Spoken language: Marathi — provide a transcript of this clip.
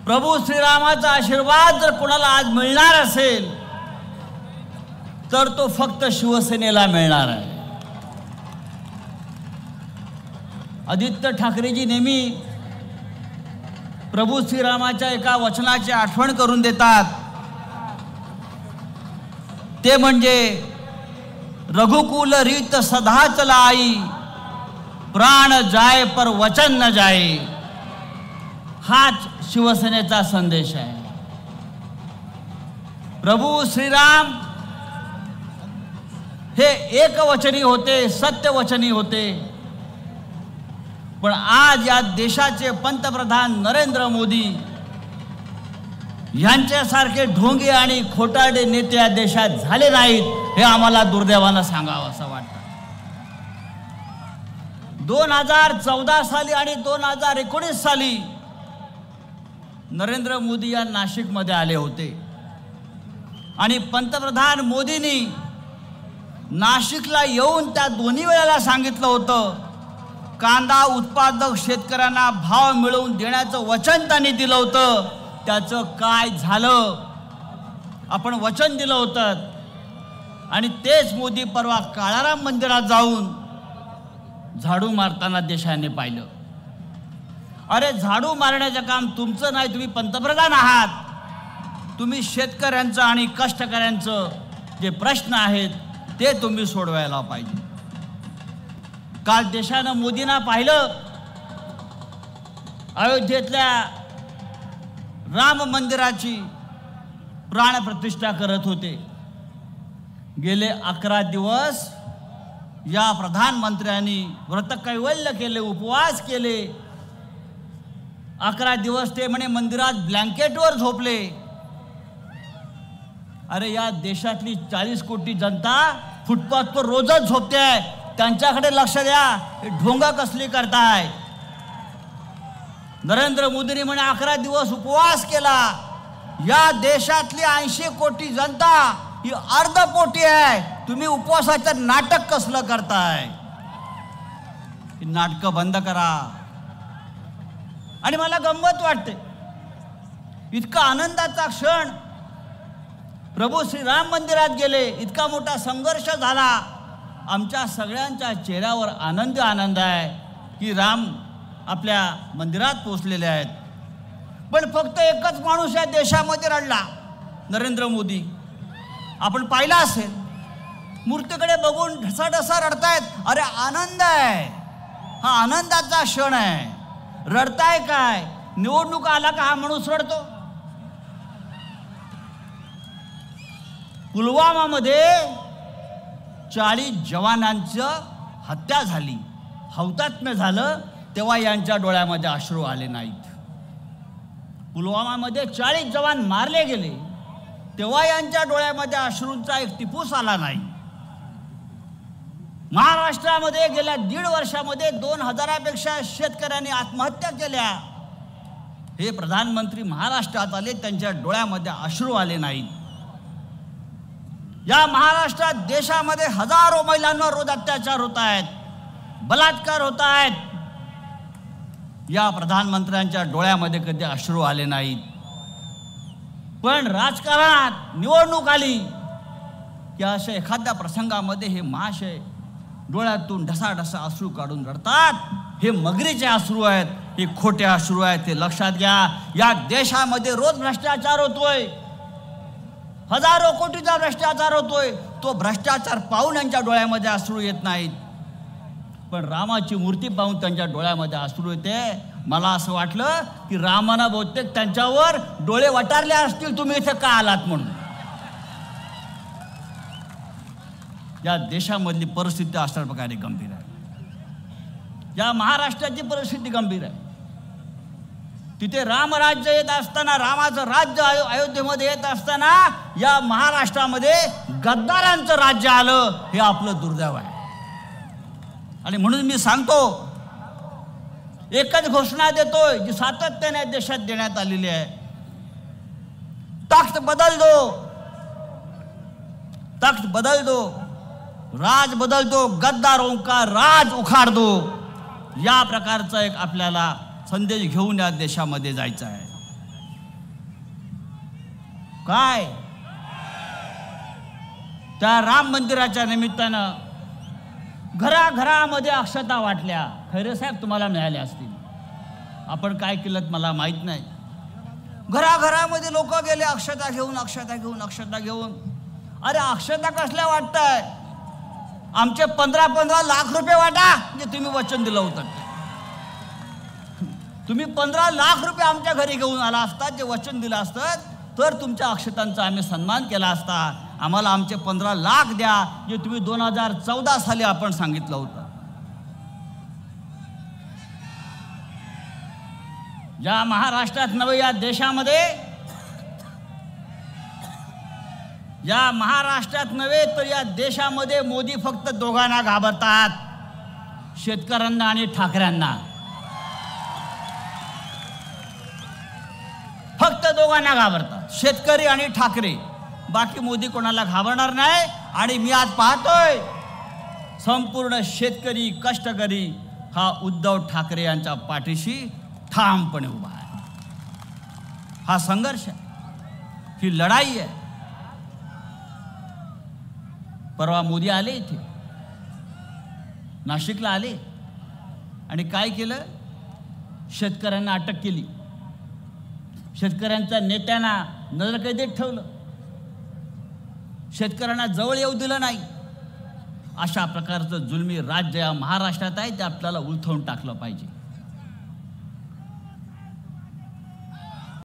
प्रभू श्रीरामाचा आशीर्वाद जर कोणाला आज मिळणार असेल तर तो फक्त शिवसेनेला मिळणार आहे। आदित्य ठाकरेजी नेहमी प्रभू श्रीरामाच्या एका वचनाची आठवण करून देतात, ते म्हणजे रघुकुल रीत सदा चलाई, प्राण जाए पर वचन न जाए। हाच शिवसेनेचा संदेश आहे। प्रभू श्रीराम हे एकवचनी होते, सत्यवचनी होते, पण आज या देशाचे पंतप्रधान नरेंद्र मोदी यांच्यासारखे ढोंगे आणि खोटारडे नेते या देशात झाले नाहीत, हे आम्हाला दुर्दैवानं सांगावं असं वाटतं। 2014 साली आणि 2019 साली नरेंद्र मोदी या नाशिकमध्ये आले होते आणि पंतप्रधान मोदींनी नाशिकला येऊन त्या दोन्ही वेळेला सांगितलं होतं, कांदा उत्पादक शेतकऱ्यांना भाव मिळवून देण्याचं वचन त्यांनी दिलं होतं, त्याचं काय झालं? आपण वचन दिलं होतं आणि तेच मोदी परवा काळाराम मंदिरात जाऊन झाडू मारताना देशाने पाहिलं। अरे झाडू मारण्याचं काम तुमचं नाही, तुम्ही पंतप्रधान आहात, तुम्ही शेतकऱ्यांचं आणि कष्टकऱ्यांचं जे प्रश्न आहेत ते तुम्ही सोडवायला पाहिजे। काल देशानं मोदींना पाहिलं, अयोध्येतल्या राम मंदिराची प्राणप्रतिष्ठा करत होते। गेले 11 दिवस या प्रधानमंत्र्यांनी व्रतकैवल्य केले, उपवास केले। 11 दिवस ते म्हणे मंदिरात ब्लँकेटवर झोपले। अरे या देशातली 40 कोटी जनता फुटपाथवर रोजच झोपते आहे, त्यांच्याकडे लक्ष द्या, हे ढोंगा कसली करताय? नरेंद्र मोदींनी म्हणे 11 दिवस उपवास केला। या देशातली 80 कोटी जनता ही अर्धपोटी आहे, तुम्ही उपवासाचं नाटक कसलं करताय? ही नाटकं बंद करा। आणि मला गंमत वाटते, इतका आनंदाचा क्षण, प्रभू श्रीराम मंदिरात गेले, इतका मोठा संघर्ष झाला, आमच्या सगळ्यांच्या चेहऱ्यावर आनंद आहे की राम आपल्या मंदिरात पोहोचलेले आहेत। पण फक्त एकच माणूस या देशामध्ये रडला, नरेंद्र मोदी। आपण पाहिलं असेल, मूर्तीकडे बघून ढसाढसा रडतायत। अरे आनंद आहे, हा आनंदाचा क्षण आहे, रडताय काय? निवडणूक आला का हा माणूस रडतो? पुलवामामध्ये 40 जवानांचं हत्या झाली, हौतात्म्य झालं, तेव्हा यांच्या डोळ्यामध्ये अश्रू आले नाहीत। पुलवामामध्ये 40 जवान मारले गेले, तेव्हा यांच्या डोळ्यामध्ये अश्रूंचा एक टिपूस आला नाही। महाराष्ट्रामध्ये गेल्या 1.5 वर्षामध्ये 2000पेक्षा शेतकऱ्यांनी आत्महत्या केल्या, हे प्रधानमंत्री महाराष्ट्रात आले, त्यांच्या डोळ्यामध्ये अश्रू आले नाहीत। या महाराष्ट्रात देशामध्ये हजारो महिलांवर रोज अत्याचार होत आहेत, बलात्कार होत आहेत, या प्रधानमंत्र्यांच्या डोळ्यामध्ये कधी अश्रू आले नाहीत। पण राजकारणात निवडणूक आली की अशा एखाद्या प्रसंगामध्ये हे महाशय डोळ्यातून ढसाढसा अश्रू काढून रडतात। हे मगरीचे अश्रू आहेत, हे खोटे अश्रू आहेत, ते लक्षात घ्या। या देशामध्ये रोज भ्रष्टाचार होतोय, हजारो कोटीचा भ्रष्टाचार होतोय, तो भ्रष्टाचार पाहून यांच्या डोळ्यामध्ये अश्रू येत नाहीत, पण रामाची मूर्ती पाहून त्यांच्या डोळ्यामध्ये अश्रू येते। मला असं वाटलं की रामानं बहुतेक त्यांच्यावर डोळे वटारले असतील, तुम्ही इथे का आलात म्हणून। या देशामधली परिस्थिती अशा प्रकारे गंभीर आहे, या महाराष्ट्राची परिस्थिती गंभीर आहे। तिथे रामराज्य येत असताना, रामाचं राज्य अयोध्येमध्ये येत असताना, या महाराष्ट्रामध्ये गद्दारांचं राज्य आलं, हे आपलं दुर्दैव आहे। आणि म्हणून मी सांगतो, एकच घोषणा देतोय जी सातत्याने देशात देण्यात आलेली आहे, तख्त बदल दो, तख्त बदल दो, राज बदल दो, गद्दारों का राज उखाड़ दो, या प्रकारचा एक आपल्याला संदेश घेऊन या देशामध्ये जायचं आहे। काय त्या राम मंदिराच्या निमित्तानं घराघरामध्ये अक्षता वाटल्या. खैरे साहेब तुम्हाला मिळाल्या असतील, आपण काय केलं मला माहीत नाही. घराघरामध्ये लोक गेले अक्षता घेऊन, अक्षता घेऊन, अक्षता घेऊन. अरे अक्षता कसल्या वाटताय? आमचे 15-15 लाख रुपये वाटा, जे तुम्ही वचन दिलं होतं. तुम्ही 15 लाख रुपये आमच्या घरी घेऊन आला असतात, जे वचन दिलं असतं, तर तुमच्या अक्षतांचा आम्ही सन्मान केला असता. आम्हाला आमचे 15 लाख द्या, जे तुम्ही 2014 साली आपण सांगितलं होतं. या महाराष्ट्रात नव्हे, या देशामध्ये, या महाराष्ट्रात नव्हे तर या देशामध्ये मोदी फक्त दोघांना घाबरतात, शेतकऱ्यांना आणि ठाकरेंना. फक्त दोघांना घाबरतात, शेतकरी आणि ठाकरे. बाकी मोदी कोणाला घाबरणार नाही. आणि मी आज पाहतोय संपूर्ण शेतकरी, कष्टकरी हा उद्धव ठाकरे यांच्या पाठीशी ठामपणे उभा आहे. हा संघर्ष आहे, ही लढाई आहे. परवा मोदी आले इथे, नाशिकला आले आणि काय केलं? शेतकऱ्यांना अटक केली, शेतकऱ्यांच्या नेत्यांना नजरकैदेत ठेवलं, शेतकऱ्यांना जवळ येऊ दिलं नाही. अशा प्रकारचं जुलमी राज्य या महाराष्ट्रात आहे, ते आपल्याला उलथवून टाकलं पाहिजे.